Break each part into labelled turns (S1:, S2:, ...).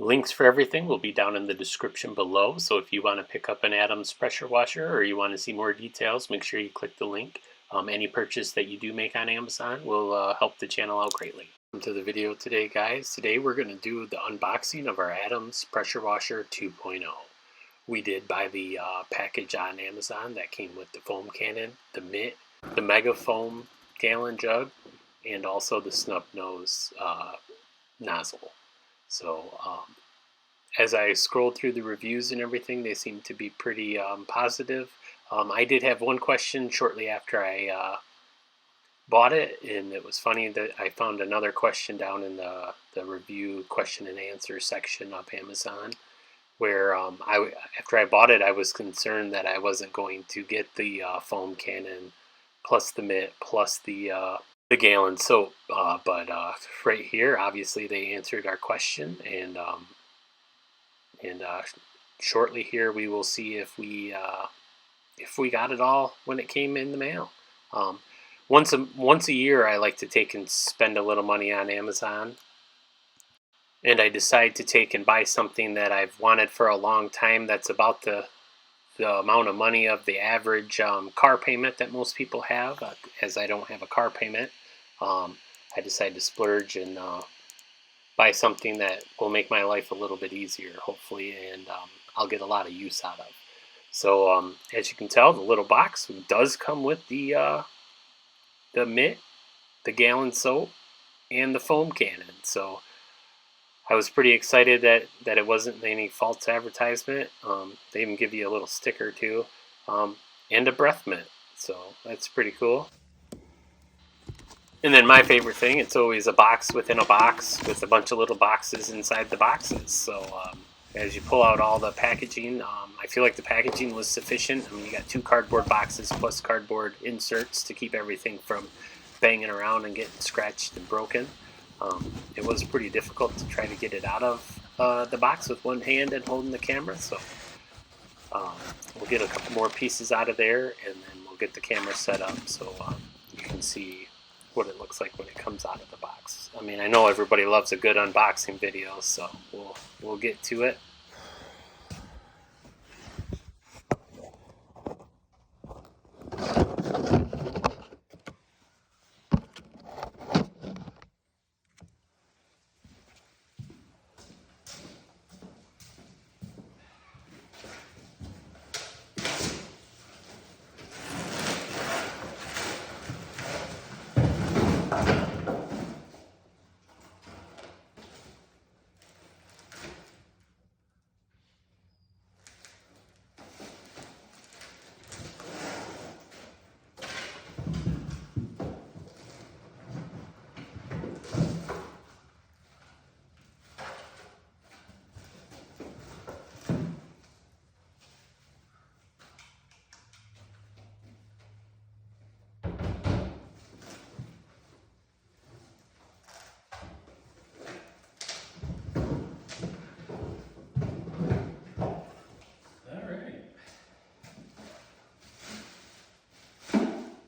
S1: Links for everything will be down in the description below, so if you want to pick up an Adams pressure washer or you want to see more details, make sure you click the link. Any purchase that you do make on Amazon will help the channel out greatly. Welcome to the video today, guys. Today we're going to do the unboxing of our Adams pressure washer 2.0. We did buy the package on Amazon that came with the foam cannon, the mitt, the mega foam gallon jug, and also the snub nose nozzle. So as I scrolled through the reviews and everything, they seem to be pretty positive. I did have one question shortly after I bought it, and it was funny that I found another question down in the review question and answer section of Amazon, where after I bought it, I was concerned that I wasn't going to get the foam cannon plus the mitt plus the gallon soap, but right here, obviously they answered our question, and shortly here we will see if we got it all when it came in the mail. Once a year, I like to take and spend a little money on Amazon, and I decide to take and buy something that I've wanted for a long time. That's about the amount of money of the average car payment that most people have. As I don't have a car payment, I decided to splurge and buy something that will make my life a little bit easier, hopefully, and I'll get a lot of use out of. So as you can tell, the little box does come with the mitt, the gallon soap, and the foam cannon. So I was pretty excited that it wasn't any false advertisement. They even give you a little sticker too, and a breath mint. So that's pretty cool. And then my favorite thing, it's always a box within a box with a bunch of little boxes inside the boxes. So as you pull out all the packaging, I feel like the packaging was sufficient. I mean, you got 2 cardboard boxes plus cardboard inserts to keep everything from banging around and getting scratched and broken. It was pretty difficult to try to get it out of the box with one hand and holding the camera. So we'll get a couple more pieces out of there, and then we'll get the camera set up so you can see what it looks like when it comes out of the box. I mean, I know everybody loves a good unboxing video, so we'll get to it.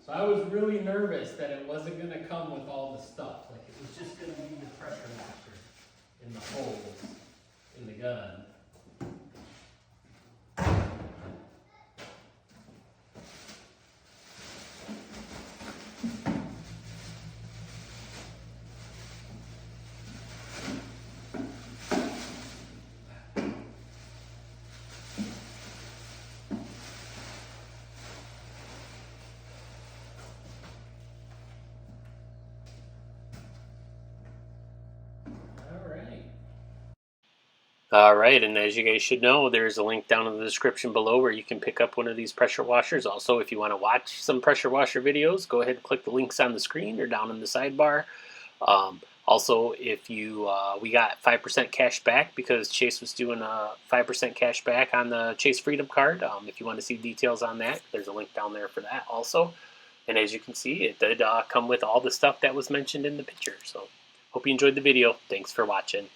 S1: So I was really nervous that it wasn't going to come with all the stuff. Like, it was just going to be the pressure washer in the holes in the gun. Alright, and as you guys should know, there's a link down in the description below where you can pick up one of these pressure washers. Also, if you want to watch some pressure washer videos, go ahead and click the links on the screen or down in the sidebar. Also, if you we got 5% cash back because Chase was doing a 5% cash back on the Chase Freedom card. If you want to see details on that, there's a link down there for that also. And as you can see, it did come with all the stuff that was mentioned in the picture. So, hope you enjoyed the video. Thanks for watching.